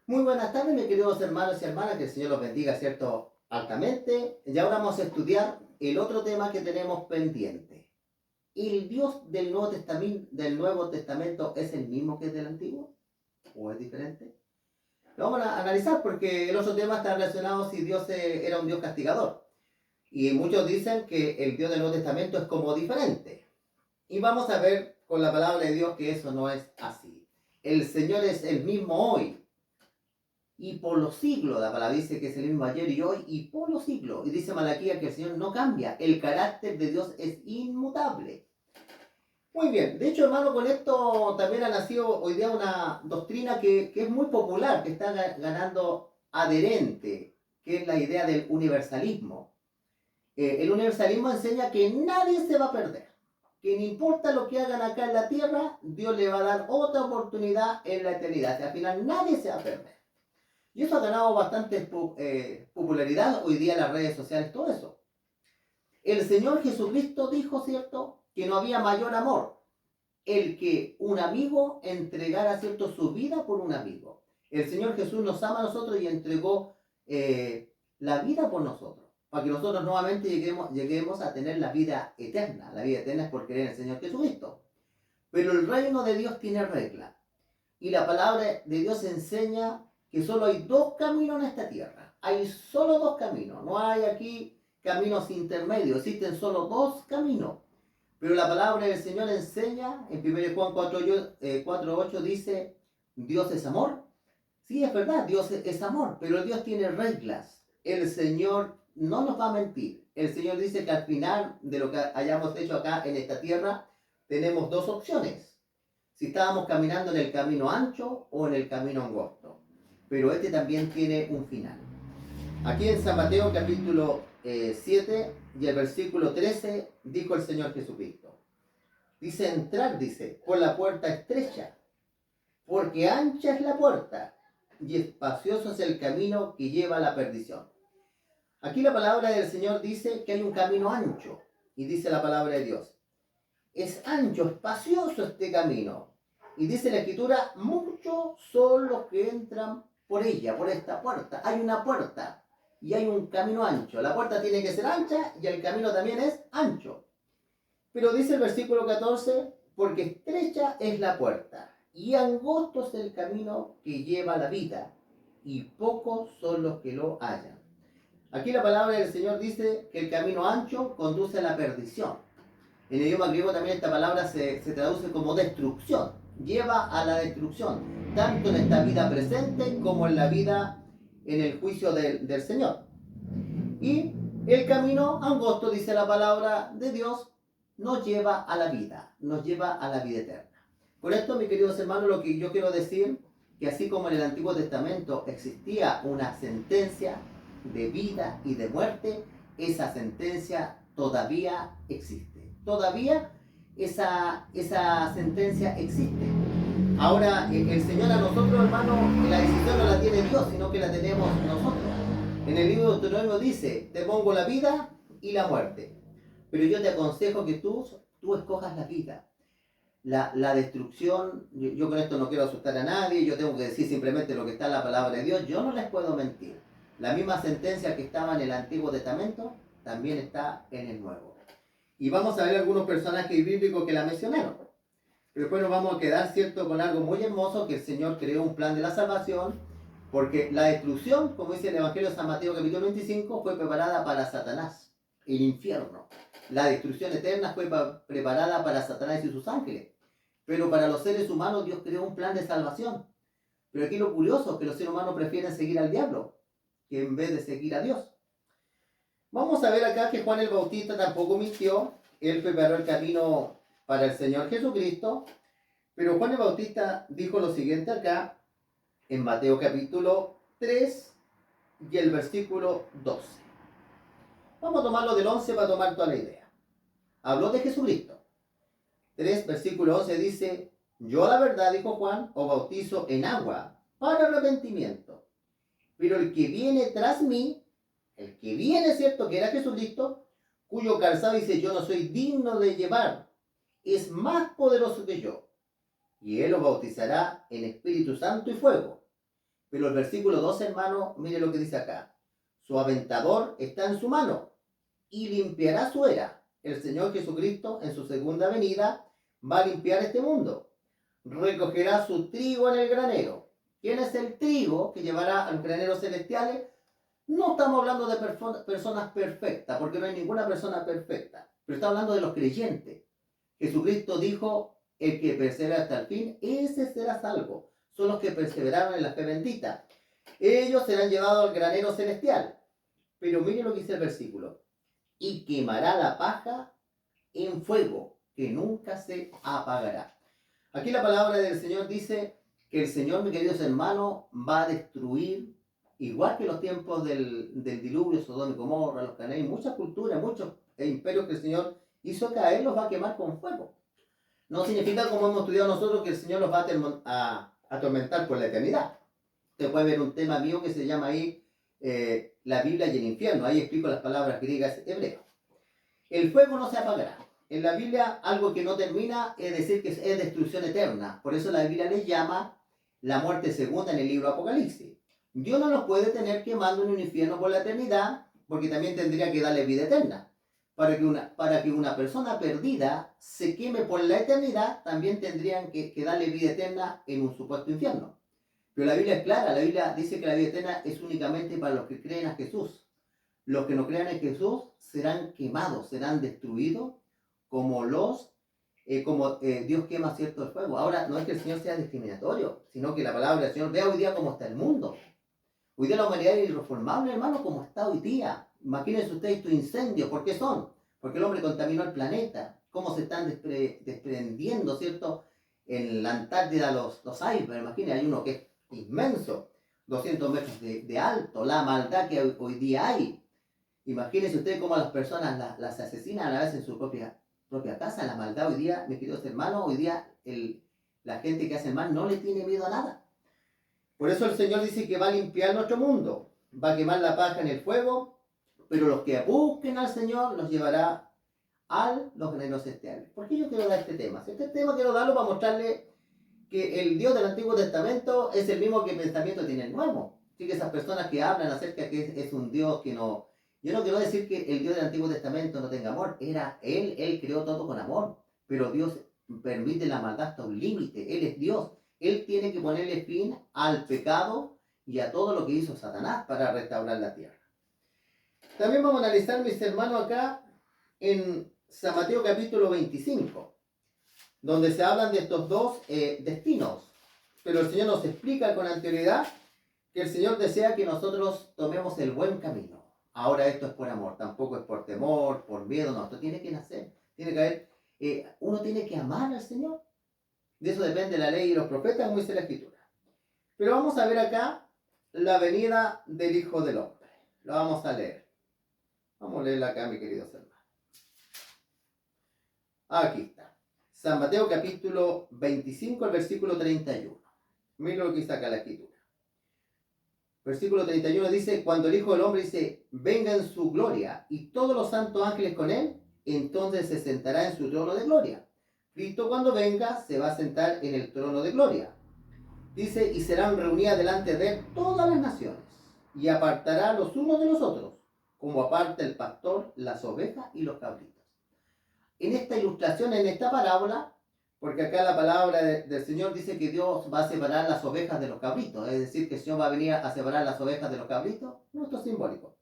Muy buenas tardes, mis queridos hermanos y hermanas, que el Señor los bendiga, ¿cierto? Altamente. Y ahora vamos a estudiar el otro tema que tenemos pendiente. ¿El Dios del Nuevo Testamento es el mismo que el del Antiguo? ¿O es diferente? Lo vamos a analizar porque el otro tema está relacionado si Dios era un Dios castigador. Y muchos dicen que el Dios del Nuevo Testamento es como diferente. Y vamos a ver con la palabra de Dios que eso no es así. El Señor es el mismo hoy y por los siglos. La palabra dice que es el mismo ayer y hoy y por los siglos. Y dice Malaquía que el Señor no cambia. El carácter de Dios es inmutable. Muy bien. De hecho, hermano, con esto también ha nacido hoy día una doctrina que es muy popular, que está ganando adherente, que es la idea del universalismo. El universalismo enseña que nadie se va a perder. Que no importa lo que hagan acá en la tierra, Dios le va a dar otra oportunidad en la eternidad. Que al final nadie se va a perder. Y eso ha ganado bastante popularidad hoy día en las redes sociales, todo eso. El Señor Jesucristo dijo, ¿cierto?, que no había mayor amor el que un amigo entregara, ¿cierto?, su vida por un amigo. El Señor Jesús nos ama a nosotros y entregó la vida por nosotros, para que nosotros nuevamente lleguemos a tener la vida eterna. La vida eterna es por creer en el Señor Jesucristo. Pero el reino de Dios tiene regla. Y la palabra de Dios enseña que solo hay dos caminos en esta tierra. Hay solo dos caminos. No hay aquí caminos intermedios. Existen solo dos caminos. Pero la palabra del Señor enseña, en 1 Juan 4:8 dice, Dios es amor. Sí, es verdad, Dios es amor, pero Dios tiene reglas. El Señor no nos va a mentir. El Señor dice que al final de lo que hayamos hecho acá en esta tierra, tenemos dos opciones. Si estábamos caminando en el camino ancho o en el camino angosto. Pero este también tiene un final. Aquí en San Mateo capítulo 7 y el versículo 13 dijo el Señor Jesucristo. Dice, entrar, dice, por la puerta estrecha, porque ancha es la puerta y espacioso es el camino que lleva a la perdición. Aquí la palabra del Señor dice que hay un camino ancho, y dice la palabra de Dios. Es ancho, espacioso este camino. Y dice la Escritura, muchos son los que entran por ella, por esta puerta. Hay una puerta y hay un camino ancho. La puerta tiene que ser ancha y el camino también es ancho. Pero dice el versículo 14, porque estrecha es la puerta y angosto es el camino que lleva a la vida, y pocos son los que lo hallan. Aquí la palabra del Señor dice que el camino ancho conduce a la perdición. En el idioma griego también esta palabra se traduce como destrucción. Lleva a la destrucción, tanto en esta vida presente como en la vida en el juicio del Señor. Y el camino angosto, dice la palabra de Dios, nos lleva a la vida, nos lleva a la vida eterna. Con esto, mis queridos hermanos, lo que yo quiero decir, que así como en el Antiguo Testamento existía una sentencia de vida y de muerte, esa sentencia todavía existe. Todavía esa sentencia existe. Ahora, el Señor a nosotros, hermano, la decisión no la tiene Dios, sino que la tenemos nosotros. En el libro de Deuteronomio dice, te pongo la vida y la muerte. Pero yo te aconsejo que tú escojas la vida. La destrucción, yo con esto no quiero asustar a nadie, yo tengo que decir simplemente lo que está en la palabra de Dios, yo no les puedo mentir. La misma sentencia que estaba en el Antiguo Testamento también está en el Nuevo. Y vamos a ver algunos personajes bíblicos que la mencionaron. Pero después nos vamos a quedar, ¿cierto?, con algo muy hermoso, que el Señor creó un plan de la salvación, porque la destrucción, como dice el Evangelio de San Mateo capítulo 25, fue preparada para Satanás, el infierno. La destrucción eterna fue preparada para Satanás y sus ángeles. Pero para los seres humanos Dios creó un plan de salvación. Pero aquí lo curioso es que los seres humanos prefieren seguir al diablo, que en vez de seguir a Dios. Vamos a ver acá que Juan el Bautista tampoco mintió. Él preparó el camino para el Señor Jesucristo. Pero Juan el Bautista dijo lo siguiente acá, en Mateo capítulo 3 y el versículo 12. Vamos a tomarlo del 11 para tomar toda la idea. Habló de Jesucristo. 3, versículo 11 dice, yo la verdad, dijo Juan, os bautizo en agua para arrepentimiento. Pero el que viene tras mí, el que viene, ¿cierto?, que era Jesucristo, cuyo calzado dice, yo no soy digno de llevar, es más poderoso que yo. Y él os bautizará en Espíritu Santo y fuego. Pero el versículo 12, hermano, mire lo que dice acá. Su aventador está en su mano y limpiará su era. El Señor Jesucristo en su segunda venida va a limpiar este mundo. Recogerá su trigo en el granero. ¿Quién es el trigo que llevará a los graneros celestiales? No estamos hablando de personas perfectas, porque no hay ninguna persona perfecta, pero está hablando de los creyentes. Jesucristo dijo, el que persevera hasta el fin, ese será salvo. Son los que perseveraron en la fe bendita. Ellos serán llevados al granero celestial. Pero mire lo que dice el versículo. Y quemará la paja en fuego, que nunca se apagará. Aquí la palabra del Señor dice que el Señor, mis queridos hermanos, va a destruir, igual que en los tiempos del diluvio, Sodoma y Gomorra, los Cananeos, muchas culturas, muchos imperios que el Señor hizo caer, los va a quemar con fuego. No significa, como hemos estudiado nosotros, que el Señor los va a atormentar por la eternidad. Usted puede ver un tema mío que se llama ahí la Biblia y el infierno. Ahí explico las palabras griegas hebreas. El fuego no se apagará. En la Biblia, algo que no termina es decir que es destrucción eterna. Por eso la Biblia les llama la muerte segunda en el libro Apocalipsis. Dios no nos puede tener quemando en un infierno por la eternidad, porque también tendría que darle vida eterna. Para que una persona perdida se queme por la eternidad, también tendrían que darle vida eterna en un supuesto infierno. Pero la Biblia es clara, la Biblia dice que la vida eterna es únicamente para los que creen a Jesús. Los que no crean en Jesús serán quemados, serán destruidos como Dios quema cierto fuego. Ahora, no es que el Señor sea discriminatorio, sino que la palabra del Señor, vea hoy día cómo está el mundo. Hoy día la humanidad es irreformable, hermano, como está hoy día. Imagínense ustedes estos incendios, ¿por qué son? Porque el hombre contaminó el planeta. Cómo se están desprendiendo, ¿cierto? En la Antártida los icebergs, imagínense, hay uno que es inmenso, 200 metros de alto, la maldad que hoy día hay. Imagínense ustedes cómo las personas las asesinan a veces en su propia casa. La maldad hoy día, mis queridos hermanos, hoy día la gente que hace el mal no le tiene miedo a nada. Por eso el Señor dice que va a limpiar nuestro mundo, va a quemar la paja en el fuego, pero los que busquen al Señor los llevará a los graneros celestiales. ¿Por qué yo quiero dar este tema? Este tema quiero darlo para mostrarle que el Dios del Antiguo Testamento es el mismo que el pensamiento tiene el Nuevo. Así que esas personas que hablan acerca de que es un Dios que no... Yo no quiero decir que el Dios del Antiguo Testamento no tenga amor. Era Él creó todo con amor. Pero Dios permite la maldad hasta un límite. Él es Dios. Él tiene que ponerle fin al pecado y a todo lo que hizo Satanás para restaurar la tierra. También vamos a analizar, mis hermanos, acá en San Mateo capítulo 25, donde se hablan de estos dos destinos. Pero el Señor nos explica con anterioridad que el Señor desea que nosotros tomemos el buen camino. Ahora esto es por amor, tampoco es por temor, por miedo, no, esto tiene que nacer, tiene que haber, uno tiene que amar al Señor. De eso depende la ley y los profetas, como dice la Escritura. Pero vamos a ver acá la venida del Hijo del Hombre. Lo vamos a leer. Vamos a leerla acá, mis queridos hermanos. Aquí está. San Mateo capítulo 25, el versículo 31. Mira lo que dice acá la Escritura. Versículo 31 dice, cuando el Hijo del Hombre dice, venga en su gloria y todos los santos ángeles con él, entonces se sentará en su trono de gloria. Cristo cuando venga se va a sentar en el trono de gloria. Dice, y serán reunidas delante de él todas las naciones, y apartará los unos de los otros, como aparta el pastor las ovejas y los cabritos. En esta ilustración, en esta parábola, porque acá la palabra del Señor dice que Dios va a separar las ovejas de los cabritos, es decir, que el Señor va a venir a separar las ovejas de los cabritos. No, esto es simbólico.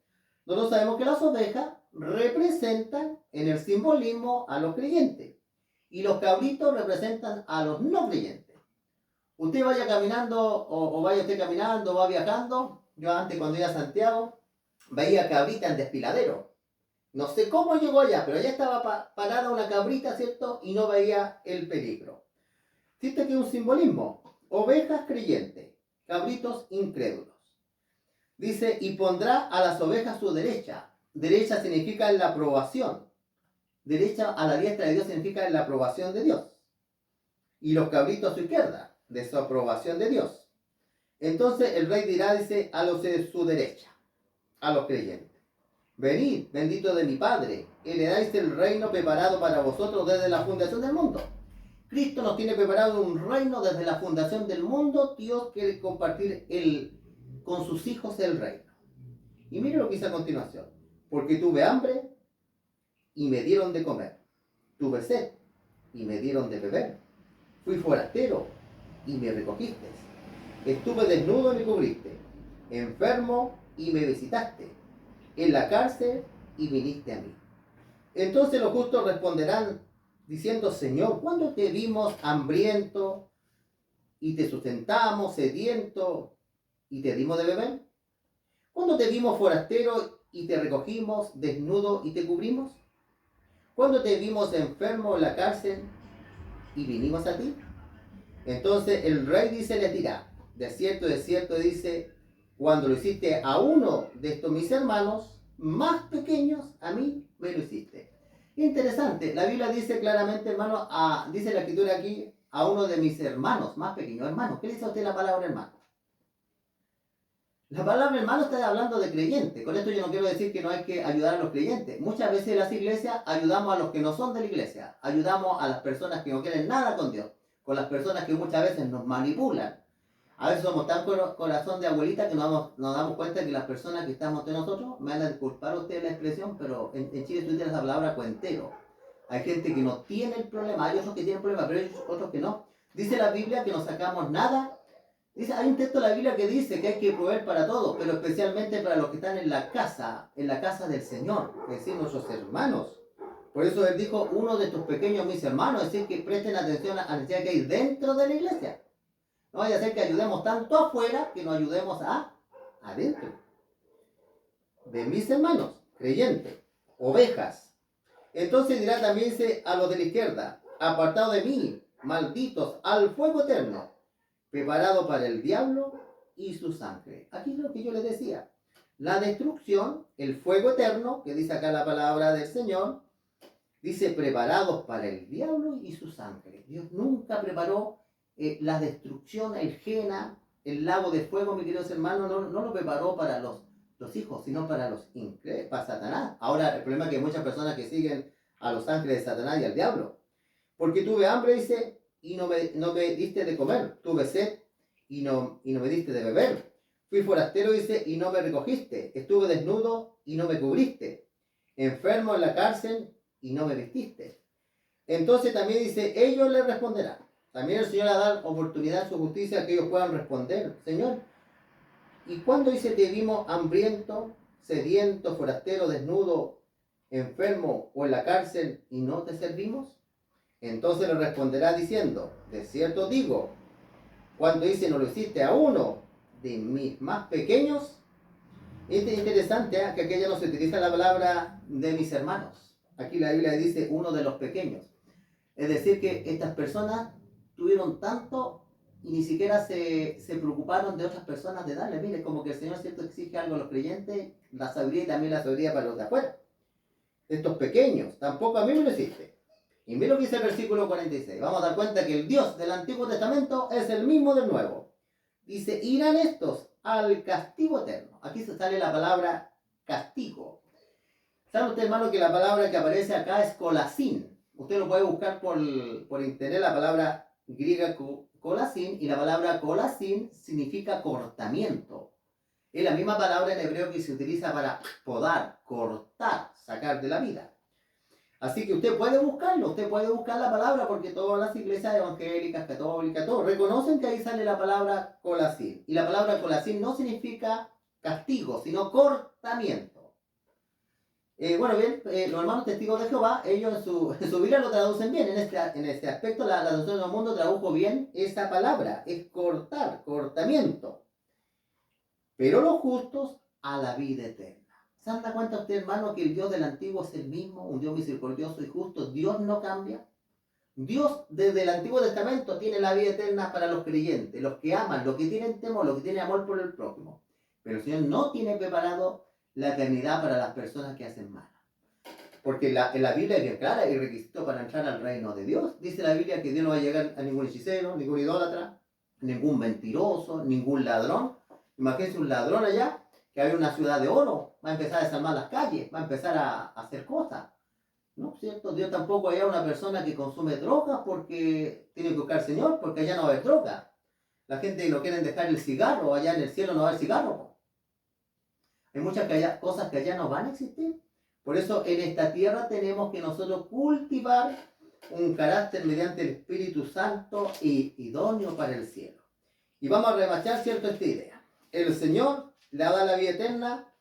Nosotros sabemos que las ovejas representan en el simbolismo a los creyentes y los cabritos representan a los no creyentes. Usted vaya caminando o vaya usted caminando o va viajando. Yo antes cuando iba a Santiago veía cabrita en desfiladero. No sé cómo llegó allá, pero allá estaba parada una cabrita, ¿cierto? Y no veía el peligro. Fíjate que es un simbolismo. Ovejas creyentes, cabritos incrédulos. Dice, y pondrá a las ovejas a su derecha. Derecha significa la aprobación. Derecha a la diestra de Dios significa la aprobación de Dios. Y los cabritos a su izquierda, de su aprobación de Dios. Entonces el rey dirá, dice, a los de su derecha, a los creyentes. Venid, bendito de mi Padre, heredáis el reino preparado para vosotros desde la fundación del mundo. Cristo nos tiene preparado un reino desde la fundación del mundo. Dios quiere compartir el con sus hijos el reino. Y mire lo que dice a continuación. Porque tuve hambre y me dieron de comer. Tuve sed y me dieron de beber. Fui forastero y me recogiste. Estuve desnudo y me cubriste. Enfermo y me visitaste. En la cárcel y viniste a mí. Entonces los justos responderán diciendo, Señor, ¿cuándo te vimos hambriento y te sustentamos, sediento y te dimos de beber? ¿Cuándo te vimos forastero y te recogimos, desnudo y te cubrimos? ¿Cuándo te vimos enfermo en la cárcel y vinimos a ti? Entonces el rey dice, les dirá, de cierto, dice, cuando lo hiciste a uno de estos mis hermanos más pequeños, a mí me lo hiciste. Interesante, la Biblia dice claramente, hermano, dice la escritura aquí, a uno de mis hermanos más pequeños. Hermano, ¿qué le dice a usted la palabra hermano? La palabra hermano está hablando de creyente. Con esto yo no quiero decir que no hay que ayudar a los creyentes. Muchas veces en las iglesias ayudamos a los que no son de la iglesia. Ayudamos a las personas que no quieren nada con Dios. Con las personas que muchas veces nos manipulan. A veces somos tan corazón de abuelita que nos damos cuenta que las personas que estamos entre nosotros, me van a disculpar ustedes la expresión, pero en Chile se utiliza la palabra cuentero. Hay gente que no tiene el problema, hay otros que tienen problema, pero hay otros que no. Dice la Biblia que no sacamos nada. Dice, hay un texto de la Biblia que dice que hay que proveer para todos, pero especialmente para los que están en la casa del Señor, es decir, nuestros hermanos. Por eso él dijo, uno de estos pequeños mis hermanos, es decir, que presten atención a la necesidad que hay dentro de la iglesia. No vaya a ser que ayudemos tanto afuera que nos ayudemos adentro. De mis hermanos, creyentes, ovejas. Entonces dirá también dice, a los de la izquierda, apartados de mí, malditos, al fuego eterno, preparado para el diablo y su sangre. Aquí es lo que yo les decía. La destrucción, el fuego eterno, que dice acá la palabra del Señor, dice preparados para el diablo y su sangre. Dios nunca preparó la destrucción, el Jena, el lago de fuego, mis queridos hermanos, no lo preparó para los hijos, sino para para Satanás. Ahora, el problema es que hay muchas personas que siguen a los ángeles de Satanás y al diablo. Porque tuve hambre, dice, y no me diste de comer. Tuve sed y no me diste de beber. Fui forastero, dice, y no me recogiste. Estuve desnudo y no me cubriste. Enfermo en la cárcel y no me vestiste. Entonces también dice, ellos le responderán. También el Señor ha dado oportunidad en su justicia a que ellos puedan responder. Señor, ¿y cuándo dice te vimos hambriento, sediento, forastero, desnudo, enfermo o en la cárcel y no te servimos? Entonces le responderá diciendo, de cierto digo, cuando dice no lo hiciste a uno de mis más pequeños, es interesante que aquí ya no se utiliza la palabra de mis hermanos. Aquí la Biblia dice uno de los pequeños. Es decir que estas personas tuvieron tanto y ni siquiera se preocuparon de otras personas de darle. Mire, como que el Señor cierto exige algo a los creyentes, la sabiduría y también la sabiduría para los de afuera. Estos pequeños, tampoco a mí me lo hiciste. Y mira lo que dice el versículo 46. Vamos a dar cuenta que el Dios del Antiguo Testamento es el mismo del Nuevo. Dice, irán estos al castigo eterno. Aquí se sale la palabra castigo. ¿Sabe usted, hermano, que la palabra que aparece acá es colasín? Usted lo puede buscar por internet, la palabra griega colasín, y la palabra colasín significa cortamiento. Es la misma palabra en hebreo que se utiliza para podar, cortar, sacar de la vida. Así que usted puede buscarlo, usted puede buscar la palabra porque todas las iglesias evangélicas, católicas, todos reconocen que ahí sale la palabra colasín. Y la palabra colasín no significa castigo, sino cortamiento. Bueno, bien, los hermanos testigos de Jehová, ellos en su Biblia lo traducen bien. En este aspecto, la traducción del mundo tradujo bien esa palabra, es cortar, cortamiento. Pero los justos a la vida eterna. ¿Se da cuenta usted, hermano, que el Dios del Antiguo es el mismo, un Dios misericordioso y justo? Dios no cambia. Dios desde el Antiguo Testamento tiene la vida eterna para los creyentes, los que aman, los que tienen temor, los que tienen amor por el prójimo. Pero el Señor no tiene preparado la eternidad para las personas que hacen mal. Porque en la Biblia es bien clara el requisito para entrar al reino de Dios. Dice la Biblia que Dios no va a llegar a ningún hechicero, ningún idólatra, ningún mentiroso, ningún ladrón. Imagínense un ladrón allá, que hay una ciudad de oro, va a empezar a desarmar las calles, va a empezar a hacer cosas. ¿No es cierto? Dios tampoco haya una persona que consume drogas porque tiene que buscar al Señor, porque allá no va a haber droga. La gente no quiere dejar el cigarro, allá en el cielo no va el cigarro. Hay muchas cosas que allá no van a existir. Por eso en esta tierra tenemos que nosotros cultivar un carácter mediante el Espíritu Santo y idóneo para el cielo. Y vamos a remachar, ¿cierto?, esta idea. El Señor le da la vida eterna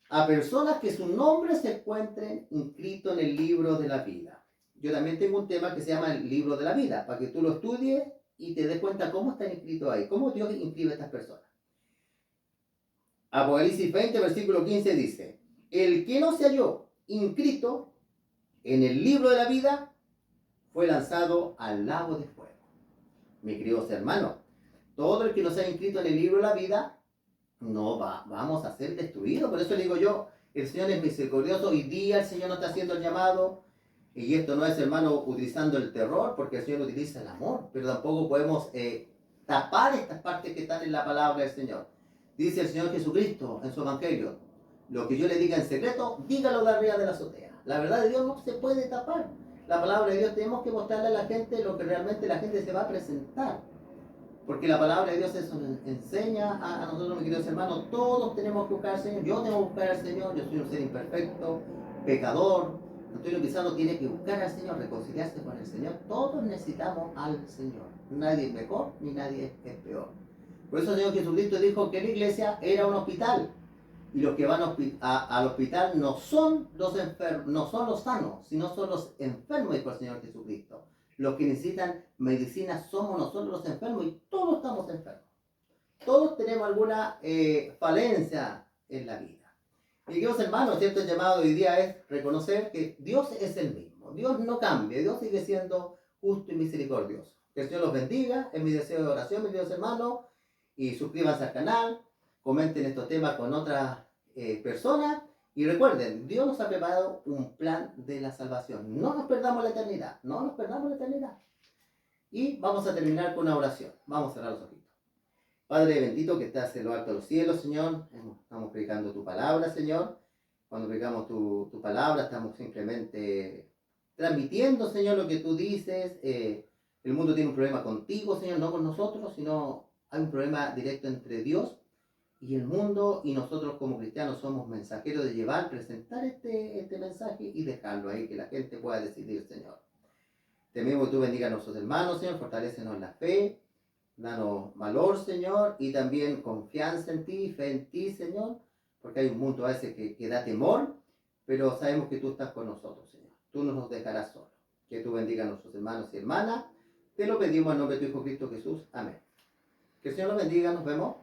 a personas que su nombre se encuentren inscrito en el libro de la vida. Yo también tengo un tema que se llama el libro de la vida, para que tú lo estudies y te des cuenta cómo están inscritos ahí, cómo Dios inscribe a estas personas. Apocalipsis 20, versículo 15 dice: el que no se halló inscrito en el libro de la vida fue lanzado al lago de fuego. Mis queridos hermanos, todo el que no se haya inscrito en el libro de la vida vamos a ser destruidos. Por eso le digo yo, el Señor es misericordioso. Hoy día el Señor nos está haciendo el llamado, y esto no es, hermano, utilizando el terror, porque el Señor utiliza el amor, pero tampoco podemos tapar estas partes que están en la palabra del Señor. Dice el Señor Jesucristo en su evangelio: lo que yo le diga en secreto, dígalo de arriba de la azotea. La verdad de Dios no se puede tapar. La palabra de Dios tenemos que mostrarle a la gente lo que realmente la gente se va a presentar. Porque la palabra de Dios eso nos enseña a nosotros, mis queridos hermanos. Todos tenemos que buscar al Señor. Yo tengo que buscar al Señor. Yo soy un ser imperfecto, pecador. Antonio Pizarro tiene que buscar al Señor, reconciliarse con el Señor. Todos necesitamos al Señor. Nadie es mejor ni nadie es peor. Por eso el Señor Jesucristo dijo que la iglesia era un hospital. Y los que van al hospital no son los enfermos, no son los sanos, sino son los enfermos, dijo el Señor Jesucristo. Los que necesitan medicina somos nosotros los enfermos, y todos estamos enfermos. Todos tenemos alguna falencia en la vida. Y queridos hermanos, cierto, el llamado de hoy día es reconocer que Dios es el mismo. Dios no cambia, Dios sigue siendo justo y misericordioso. Que el Señor los bendiga, es mi deseo de oración, mis queridos hermanos. Y suscríbanse al canal, comenten estos temas con otras personas. Y recuerden, Dios nos ha preparado un plan de la salvación. No nos perdamos la eternidad, no nos perdamos la eternidad. Y vamos a terminar con una oración. Vamos a cerrar los ojitos. Padre bendito que estás en lo alto de los cielos, Señor. Estamos predicando tu palabra, Señor. Cuando predicamos tu palabra, estamos simplemente transmitiendo, Señor, lo que tú dices. El mundo tiene un problema contigo, Señor, no con nosotros, sino hay un problema directo entre Dios y el mundo, y nosotros como cristianos somos mensajeros de llevar, presentar este mensaje y dejarlo ahí, que la gente pueda decidir, Señor. Te pedimos que tú bendiga a nuestros hermanos, Señor, fortalécenos en la fe, danos valor, Señor, y también confianza en ti, fe en ti, Señor, porque hay un mundo a veces que da temor, pero sabemos que tú estás con nosotros, Señor. Tú no nos dejarás solos. Que tú bendiga a nuestros hermanos y hermanas. Te lo pedimos en nombre de tu Hijo Cristo Jesús. Amén. Que el Señor los bendiga. Nos vemos.